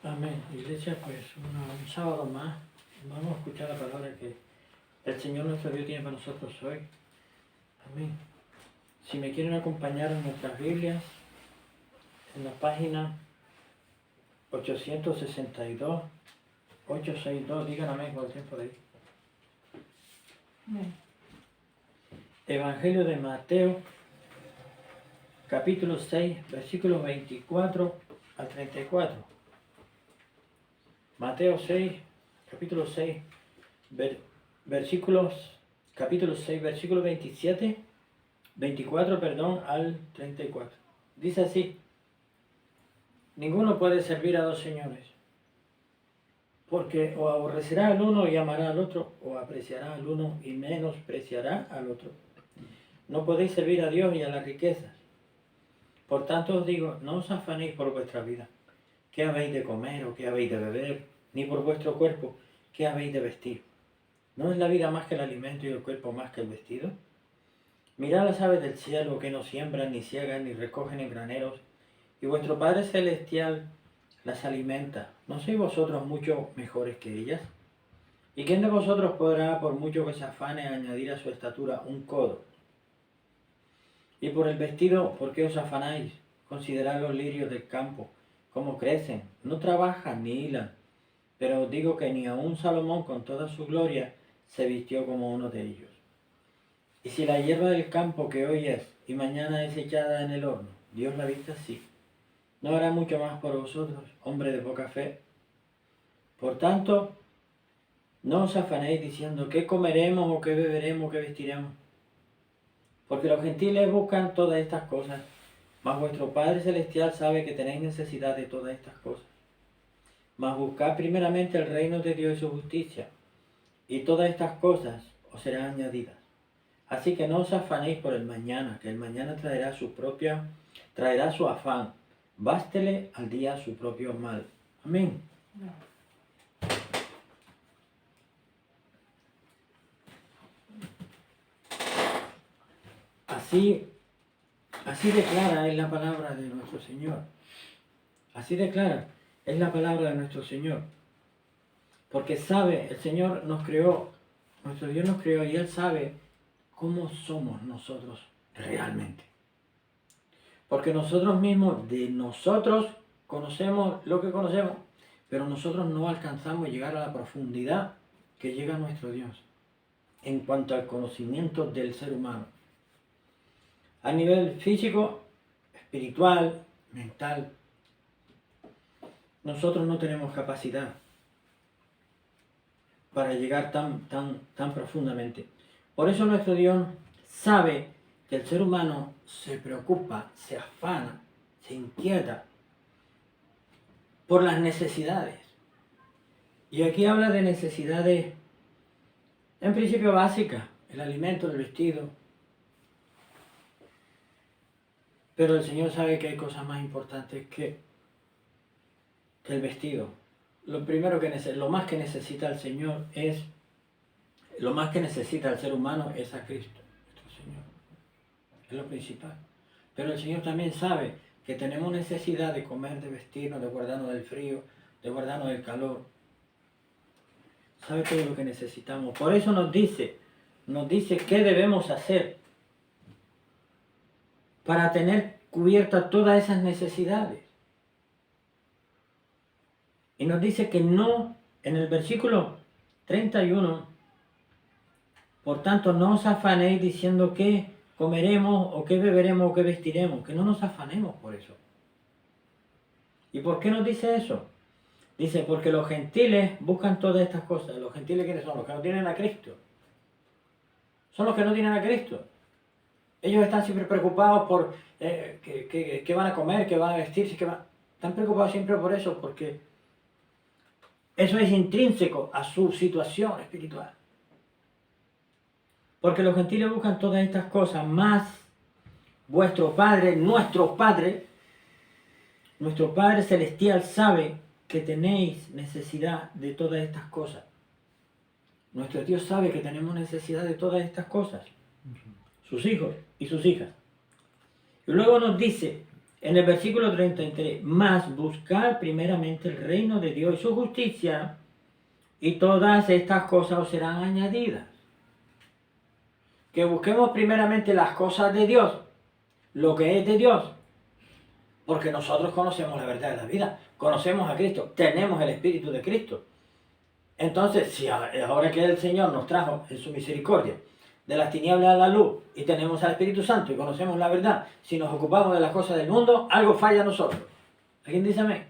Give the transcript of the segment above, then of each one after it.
Amén. Iglesia, pues un sábado más vamos a escuchar la palabra que el Señor nuestro Dios tiene para nosotros hoy. Amén. Si me quieren acompañar en nuestras Biblias, en la página 862, 862, digan amén por el tiempo de ahí. Amén. Evangelio de Mateo, capítulo 6, versículos 24 al 34. Mateo 6, capítulo 6, capítulo 6, versículo 24, al 34. Dice así: ninguno puede servir a dos señores, porque o aborrecerá al uno y amará al otro, o apreciará al uno y menospreciará al otro. No podéis servir a Dios y a las riquezas. Por tanto os digo, no os afanéis por vuestra vida, qué habéis de comer o qué habéis de beber, ni por vuestro cuerpo, qué habéis de vestir. ¿No es la vida más que el alimento y el cuerpo más que el vestido? Mirad las aves del cielo, que no siembran, ni ciegan, ni recogen en graneros, y vuestro Padre Celestial las alimenta. ¿No sois vosotros mucho mejores que ellas? ¿Y quién de vosotros podrá, por mucho que se afane, añadir a su estatura un codo? Y por el vestido, ¿por qué os afanáis? Considerad los lirios del campo, cómo crecen, no trabajan ni hilan. Pero os digo que ni aun Salomón con toda su gloria se vistió como uno de ellos. Y si la hierba del campo que hoy es y mañana es echada en el horno, Dios la viste así, ¿no hará mucho más por vosotros, hombre de poca fe? Por tanto, no os afanéis diciendo qué comeremos o qué beberemos o qué vestiremos, porque los gentiles buscan todas estas cosas, mas vuestro Padre Celestial sabe que tenéis necesidad de todas estas cosas. Mas buscad primeramente el reino de Dios y su justicia, y todas estas cosas os serán añadidas. Así que no os afanéis por el mañana, que el mañana traerá su afán. Bástele al día su propio mal. Amén. Así declara es la palabra de nuestro Señor. Así declara es la palabra de nuestro Señor. Porque sabe, el Señor nos creó, nuestro Dios nos creó y Él sabe cómo somos nosotros realmente. Porque nosotros mismos, de nosotros, conocemos lo que conocemos, pero nosotros no alcanzamos a llegar a la profundidad que llega nuestro Dios en cuanto al conocimiento del ser humano. A nivel físico, espiritual, mental, nosotros no tenemos capacidad para llegar tan profundamente. Por eso nuestro Dios sabe que el ser humano se preocupa, se afana, se inquieta por las necesidades. Y aquí habla de necesidades, en principio básicas, el alimento, el vestido. Pero el Señor sabe que hay cosas más importantes que el vestido. Lo más que necesita el Señor lo más que necesita el ser humano es a Cristo, nuestro Señor. Es lo principal. Pero el Señor también sabe que tenemos necesidad de comer, de vestirnos, de guardarnos del frío, de guardarnos del calor. Sabe todo lo que necesitamos. Por eso nos dice qué debemos hacer para tener cubiertas todas esas necesidades. Y nos dice que no, en el versículo 31, por tanto no os afanéis diciendo qué comeremos o qué beberemos o qué vestiremos, que no nos afanemos por eso. ¿Y por qué nos dice eso? Dice, porque los gentiles buscan todas estas cosas. ¿Los gentiles quiénes son? Los que no tienen a Cristo. Son los que no tienen a Cristo. Ellos están siempre preocupados por qué van a comer, qué van a vestirse, están preocupados siempre por eso, porque eso es intrínseco a su situación espiritual. Porque los gentiles buscan todas estas cosas, más vuestro Padre, nuestro Padre Celestial sabe que tenéis necesidad de todas estas cosas. Nuestro Dios sabe que tenemos necesidad de todas estas cosas. Sus hijos y sus hijas. Y luego nos dice En el versículo 33, más buscar primeramente el reino de Dios y su justicia, y todas estas cosas os serán añadidas. Que busquemos primeramente las cosas de Dios, lo que es de Dios, porque nosotros conocemos la verdad de la vida, conocemos a Cristo, tenemos el Espíritu de Cristo. Entonces, si ahora que el Señor nos trajo en su misericordia de las tinieblas a la luz y tenemos al Espíritu Santo y conocemos la verdad, si nos ocupamos de las cosas del mundo, algo falla a nosotros. ¿Alguien dice amén?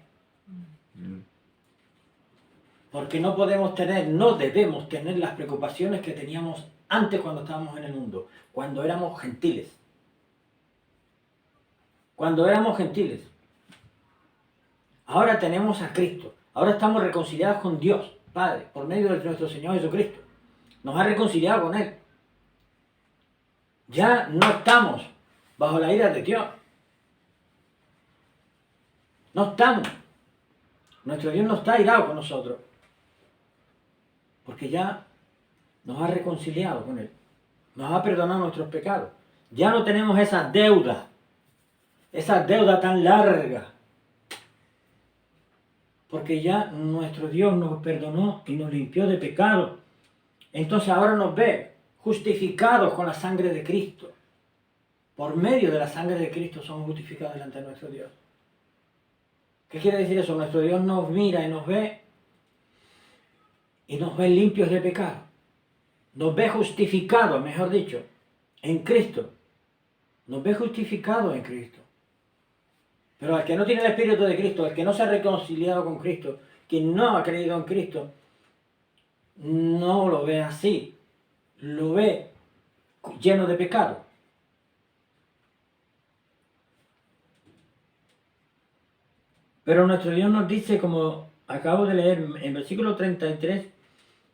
Porque no podemos tener, no debemos tener las preocupaciones que teníamos antes cuando estábamos en el mundo, cuando éramos gentiles. Cuando éramos gentiles. Ahora tenemos a Cristo. Ahora estamos reconciliados con Dios, Padre, por medio de nuestro Señor Jesucristo. Nos ha reconciliado con Él. Ya no estamos bajo la ira de Dios. No estamos. Nuestro Dios no está airado con nosotros. Porque ya nos ha reconciliado con Él. Nos ha perdonado nuestros pecados. Ya no tenemos esa deuda tan larga. Porque ya nuestro Dios nos perdonó y nos limpió de pecado. Entonces ahora nos ve justificados con la sangre de Cristo. Por medio de la sangre de Cristo somos justificados delante de nuestro Dios. ¿Qué quiere decir eso? Nuestro Dios nos mira y nos ve limpios de pecado. Nos ve justificados, mejor dicho, en Cristo. Nos ve justificados en Cristo. Pero al que no tiene el Espíritu de Cristo, al que no se ha reconciliado con Cristo, quien no ha creído en Cristo, no lo ve así. Lo ve lleno de pecado. Pero nuestro Dios nos dice, como acabo de leer en versículo 33,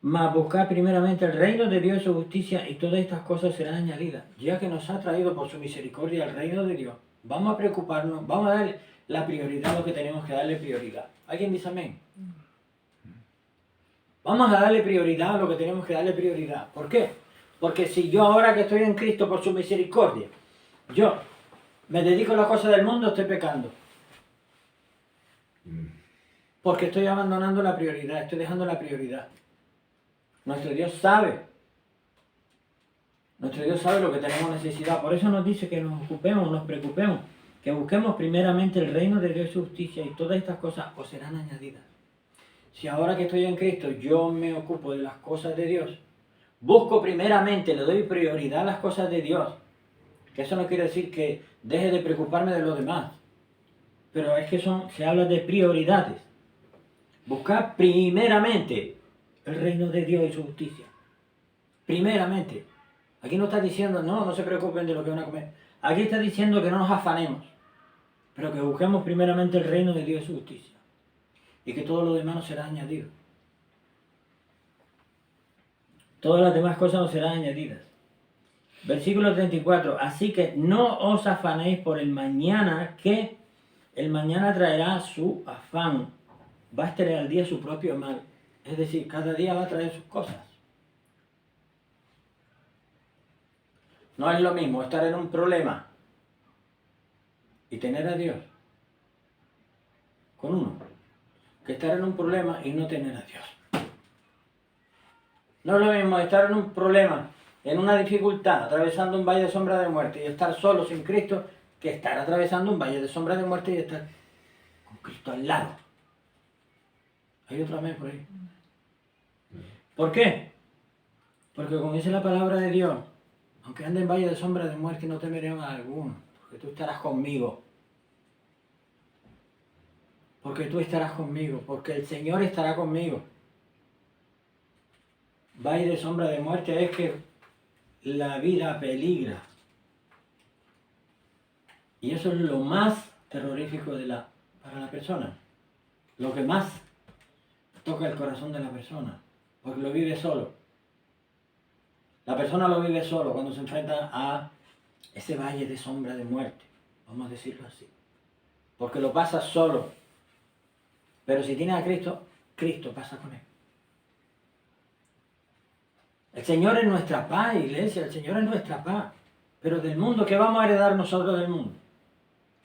mas buscar primeramente el reino de Dios y su justicia, y todas estas cosas serán añadidas. Ya que nos ha traído por su misericordia al reino de Dios, vamos a preocuparnos, vamos a darle la prioridad a lo que tenemos que darle prioridad. ¿Alguien dice amén? Vamos a darle prioridad a lo que tenemos que darle prioridad. ¿Por qué? Porque si yo ahora que estoy en Cristo por su misericordia, yo me dedico a las cosas del mundo, estoy pecando. Porque estoy abandonando la prioridad, estoy dejando la prioridad. Nuestro Dios sabe. Nuestro Dios sabe lo que tenemos necesidad. Por eso nos dice que nos ocupemos, nos preocupemos, que busquemos primeramente el reino de Dios y su justicia, y todas estas cosas os serán añadidas. Si ahora que estoy en Cristo yo me ocupo de las cosas de Dios, busco primeramente, le doy prioridad a las cosas de Dios, que eso no quiere decir que deje de preocuparme de lo demás, pero es que se habla de prioridades. Buscar primeramente el reino de Dios y su justicia. Primeramente. Aquí no está diciendo, no se preocupen de lo que van a comer. Aquí está diciendo que no nos afanemos, pero que busquemos primeramente el reino de Dios y su justicia. Y que todo lo demás nos será añadido. Todas las demás cosas nos serán añadidas. Versículo 34. Así que no os afanéis por el mañana, que el mañana traerá su afán. Bástele al día su propio mal. Es decir, cada día va a traer sus cosas. No es lo mismo estar en un problema y tener a Dios con uno, que estar en un problema y no tener a Dios. No es lo mismo estar en un problema, en una dificultad, atravesando un valle de sombra de muerte y estar solo sin Cristo, que estar atravesando un valle de sombra de muerte y estar con Cristo al lado. Hay otro amén por ahí. ¿Por qué? Porque como dice la palabra de Dios, aunque ande en valle de sombra de muerte, no temeré a alguno, porque tú estarás conmigo. Porque tú estarás conmigo, porque el Señor estará conmigo. Valle de sombra de muerte es que la vida peligra. Y eso es lo más terrorífico para la persona. Lo que más toca el corazón de la persona, porque lo vive solo. La persona lo vive solo cuando se enfrenta a ese valle de sombra de muerte, vamos a decirlo así. Porque lo pasa solo. Pero si tienes a Cristo, Cristo pasa con él. El Señor es nuestra paz, iglesia, el Señor es nuestra paz. Pero del mundo, ¿qué vamos a heredar nosotros del mundo?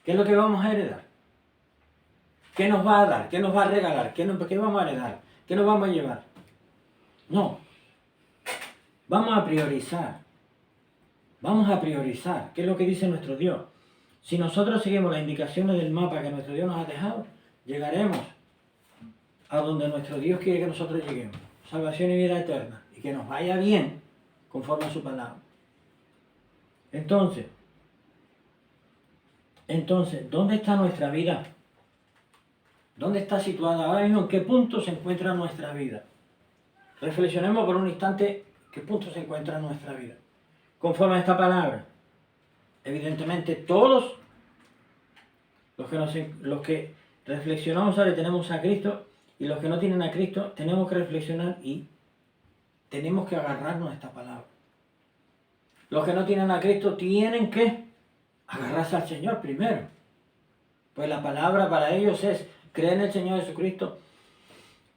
¿Qué es lo que vamos a heredar? ¿Qué nos va a dar? ¿Qué nos va a regalar? ¿Qué vamos a heredar? ¿Qué nos vamos a llevar? No. Vamos a priorizar. Vamos a priorizar. ¿Qué es lo que dice nuestro Dios? Si nosotros seguimos las indicaciones del mapa que nuestro Dios nos ha dejado, llegaremos a donde nuestro Dios quiere que nosotros lleguemos. Salvación y vida eterna. Y que nos vaya bien conforme a su palabra. Entonces, ¿dónde está nuestra vida? ¿Dónde está situada ahora mismo? ¿En qué punto se encuentra nuestra vida? Reflexionemos por un instante qué punto se encuentra nuestra vida. Conforme a esta palabra. Evidentemente todos los que reflexionamos ahora y tenemos a Cristo, y los que no tienen a Cristo, tenemos que reflexionar y tenemos que agarrarnos a esta palabra. Los que no tienen a Cristo tienen que agarrarse al Señor primero. Pues la palabra para ellos es: cree en el Señor Jesucristo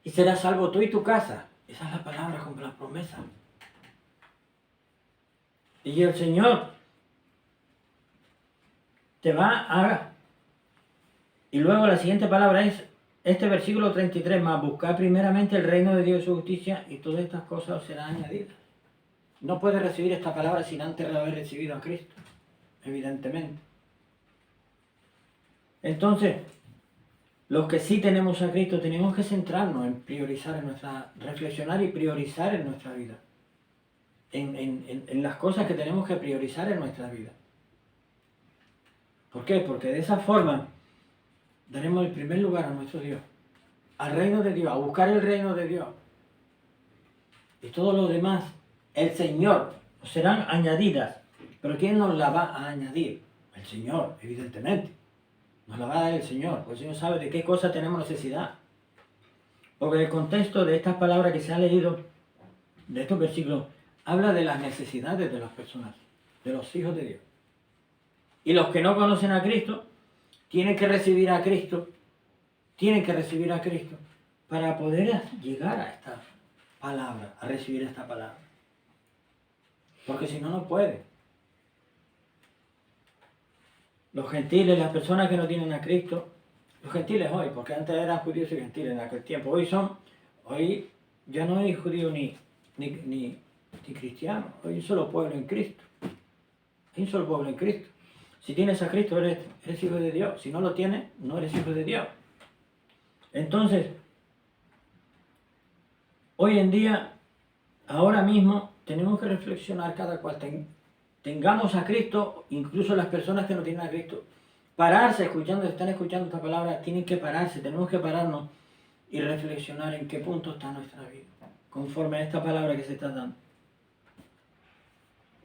y serás salvo tú y tu casa. Esa es la palabra con la promesa. Y el Señor te va a... Y luego la siguiente palabra es este versículo 33, más buscar primeramente el reino de Dios y su justicia, y todas estas cosas os serán añadidas. No puedes recibir esta palabra sin antes haber recibido a Cristo, evidentemente. Entonces, los que sí tenemos a Cristo tenemos que centrarnos en priorizar reflexionar y priorizar en nuestra vida. En las cosas que tenemos que priorizar en nuestra vida. ¿Por qué? Porque de esa forma daremos el primer lugar a nuestro Dios, al reino de Dios, a buscar el reino de Dios. Y todo lo demás, el Señor, serán añadidas. Pero ¿quién nos la va a añadir? El Señor, evidentemente. Nos la va a dar el Señor, porque el Señor sabe de qué cosa tenemos necesidad. Porque el contexto de estas palabras que se ha leído, de estos versículos, habla de las necesidades de las personas, de los hijos de Dios. Y los que no conocen a Cristo, tienen que recibir a Cristo, para poder llegar a esta palabra, a recibir esta palabra. Porque si no, no puede. Los gentiles, las personas que no tienen a Cristo, los gentiles hoy, porque antes eran judíos y gentiles en aquel tiempo, hoy ya no hay judío ni cristiano, hoy hay un solo pueblo en Cristo. Hay un solo pueblo en Cristo. Si tienes a Cristo, eres hijo de Dios. Si no lo tienes, no eres hijo de Dios. Entonces, hoy en día, ahora mismo, tenemos que reflexionar cada cual. Tengamos a Cristo, incluso las personas que no tienen a Cristo, pararse, están escuchando esta palabra, tienen que pararse, tenemos que pararnos y reflexionar en qué punto está nuestra vida, conforme a esta palabra que se está dando.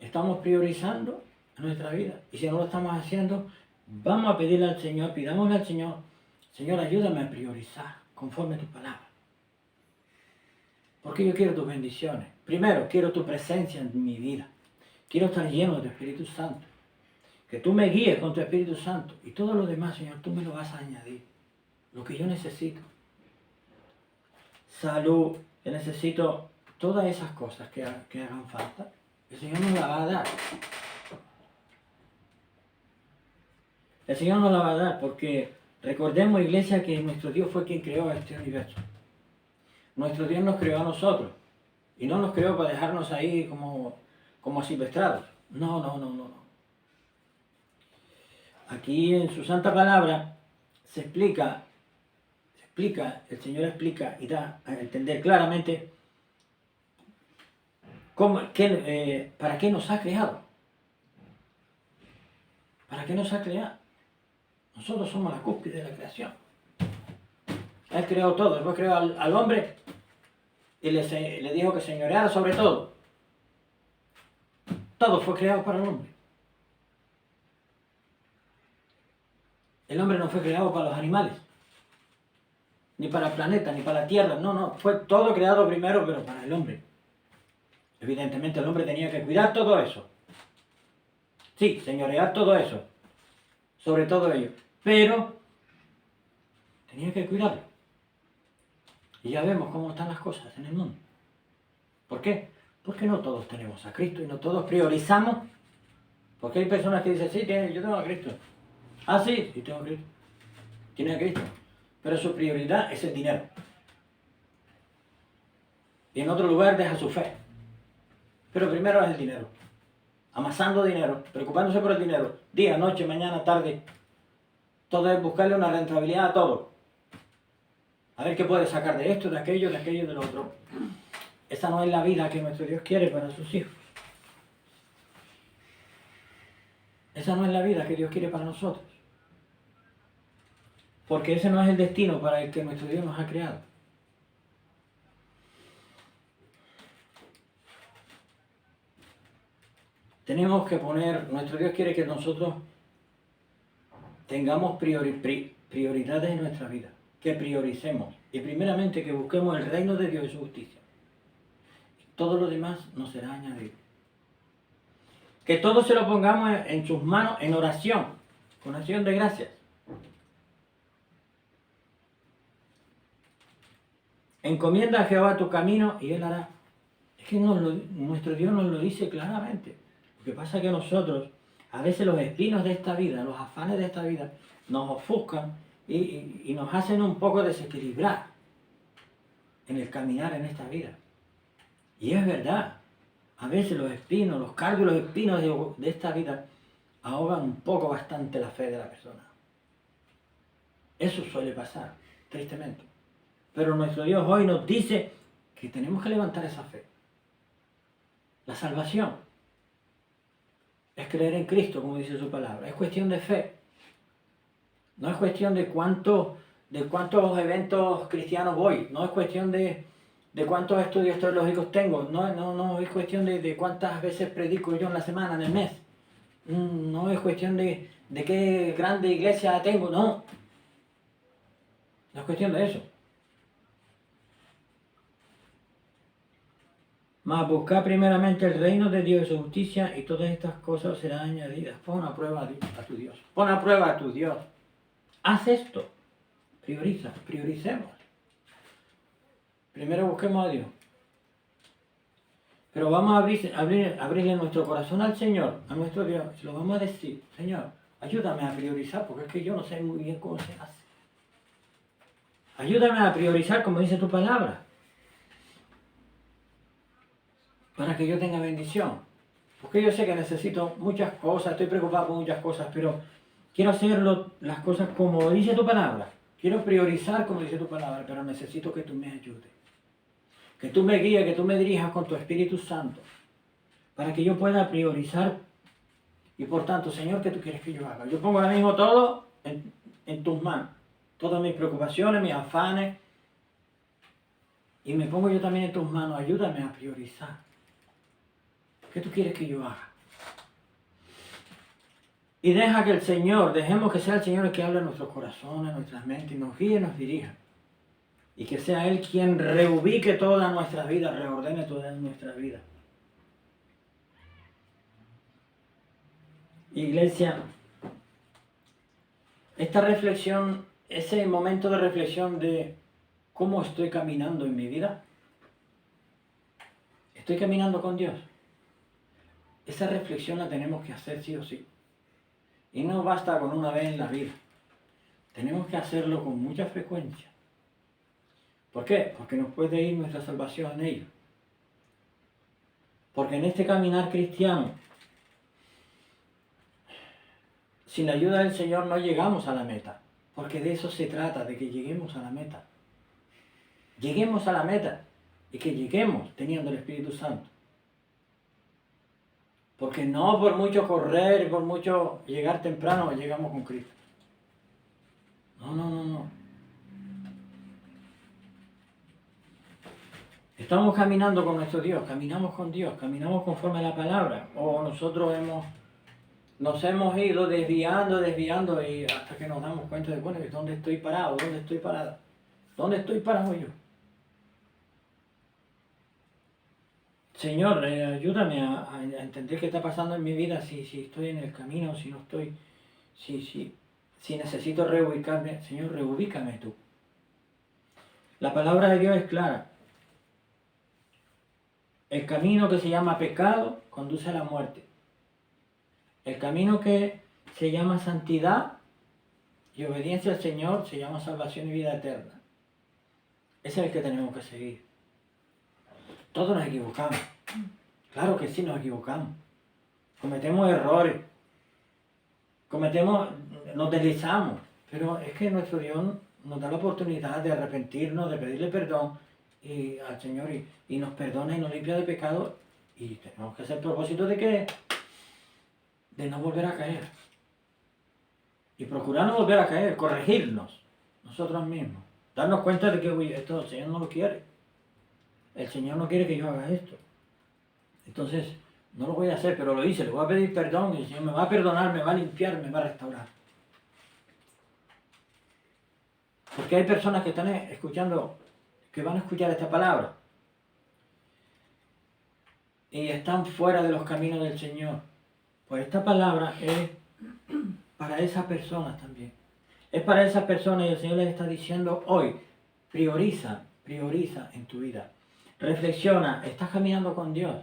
Estamos priorizando nuestra vida, y si no lo estamos haciendo, vamos a pedirle al Señor, pidámosle al Señor: Señor, ayúdame a priorizar conforme a tu palabra, porque yo quiero tus bendiciones. Primero, quiero tu presencia en mi vida, quiero estar lleno de tu Espíritu Santo, que tú me guíes con tu Espíritu Santo, y todo lo demás, Señor, tú me lo vas a añadir, lo que yo necesito. Salud, que necesito, todas esas cosas que hagan falta, el Señor nos la va a dar. El Señor nos la va a dar, porque recordemos, iglesia, que nuestro Dios fue quien creó este universo. Nuestro Dios nos creó a nosotros, y no nos creó para dejarnos ahí como asilvestrados. No. Aquí en su santa palabra se explica, el Señor explica y da a entender claramente para qué nos ha creado. ¿Para qué nos ha creado? Nosotros somos la cúspide de la creación. Él creó todo, después creó al hombre y le dijo que señoreara sobre todo. Todo fue creado para el hombre. El hombre no fue creado para los animales, ni para el planeta, ni para la tierra. No, fue todo creado primero, pero para el hombre. Evidentemente el hombre tenía que cuidar todo eso. Sí, señorear todo eso, sobre todo ello. Pero tenía que cuidarlo. Y ya vemos cómo están las cosas en el mundo. ¿Por qué? Porque no todos tenemos a Cristo y no todos priorizamos. Porque hay personas que dicen: sí, yo tengo a Cristo. Ah, sí, sí tengo a Cristo. Tiene a Cristo. Pero su prioridad es el dinero. Y en otro lugar deja su fe. Pero primero es el dinero. Amasando dinero, preocupándose por el dinero. Día, noche, mañana, tarde. Todo es buscarle una rentabilidad a todo. A ver qué puede sacar de esto, de aquello, de lo otro. Esa no es la vida que nuestro Dios quiere para sus hijos. Esa no es la vida que Dios quiere para nosotros. Porque ese no es el destino para el que nuestro Dios nos ha creado. Tenemos que poner, nuestro Dios quiere que nosotros tengamos prioridades en nuestra vida, que prioricemos y primeramente que busquemos el reino de Dios y su justicia. Todo lo demás nos será añadido. Que todo se lo pongamos en sus manos en oración, con acción de gracias. Encomienda a Jehová tu camino y Él hará. Es que nuestro Dios nos lo dice claramente. Lo que pasa es que nosotros, a veces los espinos de esta vida, los afanes de esta vida, nos ofuscan y nos hacen un poco desequilibrar en el caminar en esta vida. Y es verdad, a veces los espinos, los cargos y los espinos de esta vida ahogan un poco bastante la fe de la persona. Eso suele pasar, tristemente. Pero nuestro Dios hoy nos dice que tenemos que levantar esa fe. La salvación es creer en Cristo, como dice su palabra. Es cuestión de fe. No es cuestión de cuántos eventos cristianos voy. No es cuestión de cuántos estudios teológicos tengo. No es cuestión de cuántas veces predico yo en la semana, en el mes. No es cuestión de qué grande iglesia tengo. No. No es cuestión de eso. Mas buscar primeramente el reino de Dios y su justicia y todas estas cosas serán añadidas. Pon a prueba a tu Dios. Pon a prueba a tu Dios. Haz esto. Prioriza. Prioricemos. Primero busquemos a Dios. Pero vamos a abrirle nuestro corazón al Señor, a nuestro Dios. Se lo vamos a decir. Señor, ayúdame a priorizar porque es que yo no sé muy bien cómo se hace. Ayúdame a priorizar como dice tu palabra. Para que yo tenga bendición. Porque yo sé que necesito muchas cosas, estoy preocupado por muchas cosas, pero quiero hacer las cosas como dice tu palabra. Quiero priorizar como dice tu palabra, pero necesito que tú me ayudes. Que tú me guíes, que tú me dirijas con tu Espíritu Santo. Para que yo pueda priorizar. Y por tanto, Señor, ¿qué tú quieres que yo haga? Yo pongo ahora mismo todo en tus manos. Todas mis preocupaciones, mis afanes. Y me pongo yo también en tus manos. Ayúdame a priorizar. ¿Qué tú quieres que yo haga? Y deja que el Señor, dejemos que sea el Señor el que hable en nuestros corazones, en nuestras mentes, y nos guíe y nos dirija. Y que sea Él quien reubique todas nuestras vidas, reordene todas nuestras vidas. Iglesia, esta reflexión, ese momento de reflexión de cómo estoy caminando en mi vida, estoy caminando con Dios. Esa reflexión la tenemos que hacer sí o sí. Y no basta con una vez en la vida. Tenemos que hacerlo con mucha frecuencia. ¿Por qué? Porque nos puede ir nuestra salvación en ello. Porque en este caminar cristiano, sin la ayuda del Señor no llegamos a la meta. Porque de eso se trata, de que lleguemos a la meta. Lleguemos a la meta y que lleguemos teniendo el Espíritu Santo. Porque no por mucho correr, por mucho llegar temprano, llegamos con Cristo. No. Estamos caminando con nuestro Dios, caminamos con Dios, caminamos conforme a la palabra. O nosotros nos hemos ido desviando y hasta que nos damos cuenta de, bueno, ¿dónde estoy parado? ¿Dónde estoy parada? ¿Dónde estoy parado yo? Señor, ayúdame a entender qué está pasando en mi vida, si estoy en el camino, si no estoy, si necesito reubicarme. Señor, reubícame tú. La palabra de Dios es clara. El camino que se llama pecado conduce a la muerte. El camino que se llama santidad Y obediencia al Señor se llama salvación y vida eterna. Ese es el que tenemos que seguir. Todos nos equivocamos. Claro que sí, nos equivocamos. Cometemos errores. Nos deslizamos. Pero es que nuestro Dios nos da la oportunidad de arrepentirnos, de pedirle perdón al Señor y nos perdona y nos limpia de pecado. Y tenemos que hacer propósito de no volver a caer. Y procurar no volver a caer, corregirnos nosotros mismos. Darnos cuenta de que esto el Señor no lo quiere. El Señor no quiere que yo haga esto. Entonces, no lo voy a hacer, pero lo hice. Le voy a pedir perdón y el Señor me va a perdonar, me va a limpiar, me va a restaurar. Porque hay personas que están escuchando, que van a escuchar esta palabra y están fuera de los caminos del Señor. Pues esta palabra es para esas personas también. Es para esas personas y el Señor les está diciendo hoy, prioriza en tu vida. Reflexiona, estás caminando con Dios.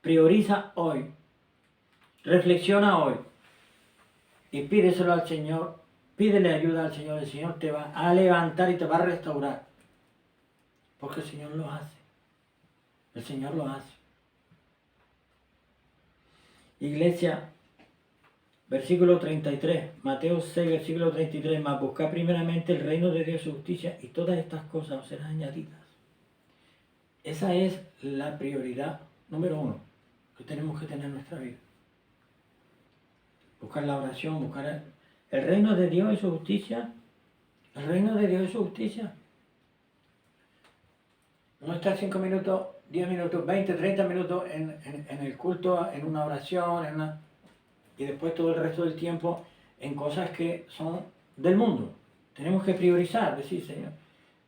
Prioriza hoy. Reflexiona hoy. Y pídeselo al Señor. Pídele ayuda al Señor. El Señor te va a levantar y te va a restaurar. Porque el Señor lo hace. El Señor lo hace. Iglesia, versículo 33, Mateo 6, versículo 33, mas buscad primeramente el reino de Dios y su justicia y todas estas cosas os serán añadidas. Esa es la prioridad número 1 que tenemos que tener en nuestra vida. Buscar la oración, buscar el reino de Dios y su justicia. El reino de Dios y su justicia. No estar 5 minutos, 10 minutos, 20, 30 minutos en el culto, en una oración, y después todo el resto del tiempo en cosas que son del mundo. Tenemos que priorizar, decir, Señor,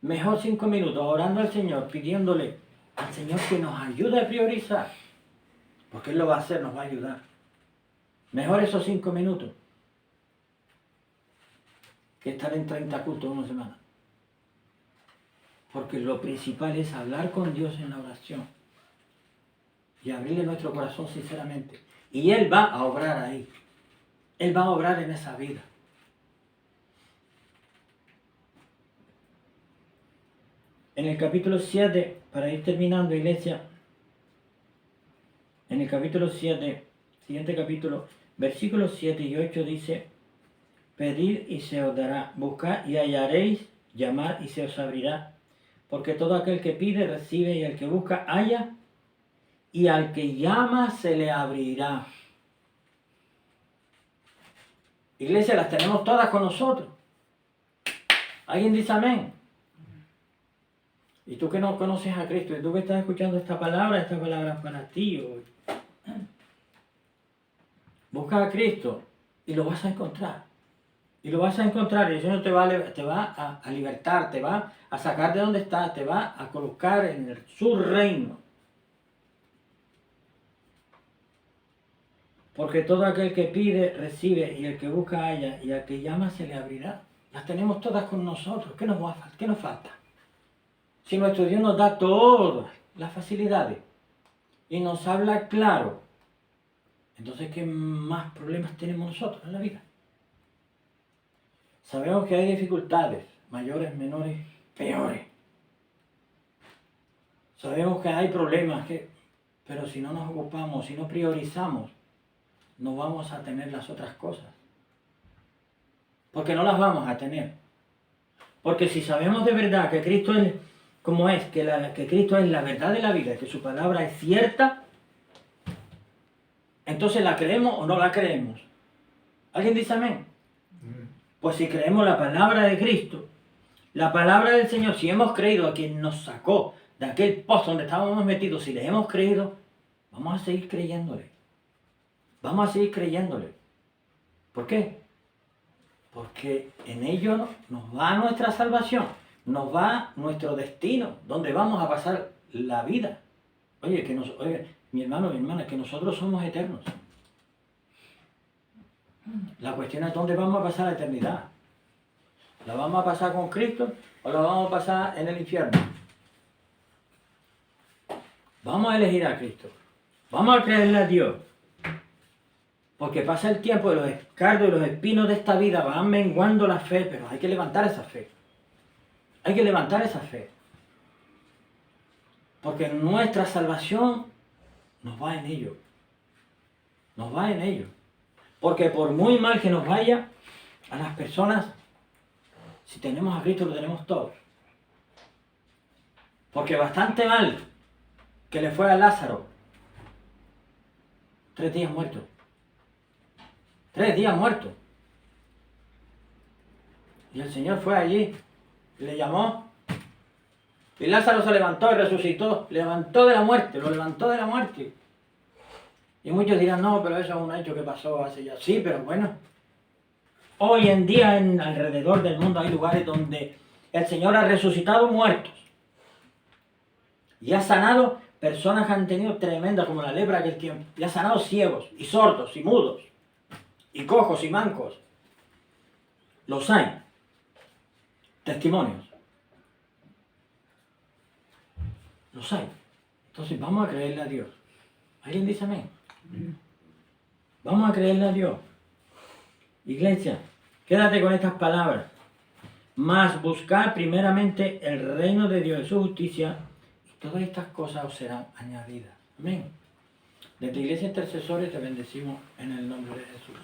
mejor 5 minutos orando al Señor, pidiéndole al Señor que nos ayude a priorizar, porque Él lo va a hacer, nos va a ayudar. Mejor esos 5 minutos que estar en 30 cultos en una semana. Porque lo principal es hablar con Dios en la oración y abrirle nuestro corazón sinceramente. Y Él va a obrar ahí. Él va a obrar en esa vida. En el capítulo 7, para ir terminando, iglesia, en el capítulo 7, siguiente capítulo, versículos 7 y 8 dice, pedid y se os dará, buscad y hallaréis, llamad y se os abrirá. Porque todo aquel que pide, recibe, y el que busca, halla, y al que llama, se le abrirá. Iglesia, las tenemos todas con nosotros. ¿Alguien dice amén? Y tú que no conoces a Cristo, y tú que estás escuchando esta palabra es para ti hoy. Busca a Cristo y lo vas a encontrar. Y lo vas a encontrar y el Señor te va a libertar, te va a sacar de donde estás, te va a colocar en su reino. Porque todo aquel que pide, recibe, y el que busca, halla, y al que llama, se le abrirá. Las tenemos todas con nosotros. ¿Qué nos falta? Si nuestro Dios nos da todas las facilidades y nos habla claro, entonces ¿qué más problemas tenemos nosotros en la vida? Sabemos que hay dificultades, mayores, menores, peores. Sabemos que hay problemas, pero si no nos ocupamos, si no priorizamos, no vamos a tener las otras cosas. Porque no las vamos a tener. Porque si sabemos de verdad que Cristo es como es, que Cristo es la verdad de la vida, que su palabra es cierta, entonces ¿la creemos o no la creemos? ¿Alguien dice amén? Pues si creemos la palabra de Cristo, la palabra del Señor, si hemos creído a quien nos sacó de aquel pozo donde estábamos metidos, si le hemos creído, vamos a seguir creyéndole. Vamos a seguir creyéndole. ¿Por qué? Porque en ello nos va nuestra salvación, nos va nuestro destino, donde vamos a pasar la vida. Oye, mi hermano, mi hermana, que nosotros somos eternos. La cuestión es dónde vamos a pasar la eternidad. ¿La vamos a pasar con Cristo o la vamos a pasar en el infierno? Vamos a elegir a Cristo. Vamos a creerle a Dios. Porque pasa el tiempo y los escardos y los espinos de esta vida van menguando la fe, pero hay que levantar esa fe. Hay que levantar esa fe. Porque nuestra salvación nos va en ello. Nos va en ello. Porque por muy mal que nos vaya, a las personas, si tenemos a Cristo lo tenemos todos. Porque bastante mal que le fue a Lázaro. 3 días muerto. 3 días muerto. Y el Señor fue allí, le llamó. Y Lázaro se levantó y resucitó. Levantó de la muerte, lo levantó de la muerte. Y muchos dirán, no, pero eso es un hecho que pasó hace ya. Sí, pero bueno. Hoy en día alrededor del mundo hay lugares donde el Señor ha resucitado muertos. Y ha sanado personas que han tenido tremendas, como la lepra aquel tiempo. Y ha sanado ciegos, y sordos, y mudos, y cojos, y mancos. Los hay. Testimonios. Los hay. Entonces vamos a creerle a Dios. ¿Alguien dice amén? Vamos a creerle a Dios. Iglesia, quédate con estas palabras. Mas buscar primeramente el reino de Dios y su justicia, y todas estas cosas os serán añadidas. Amén. Desde Iglesia Intercesores te bendecimos en el nombre de Jesús.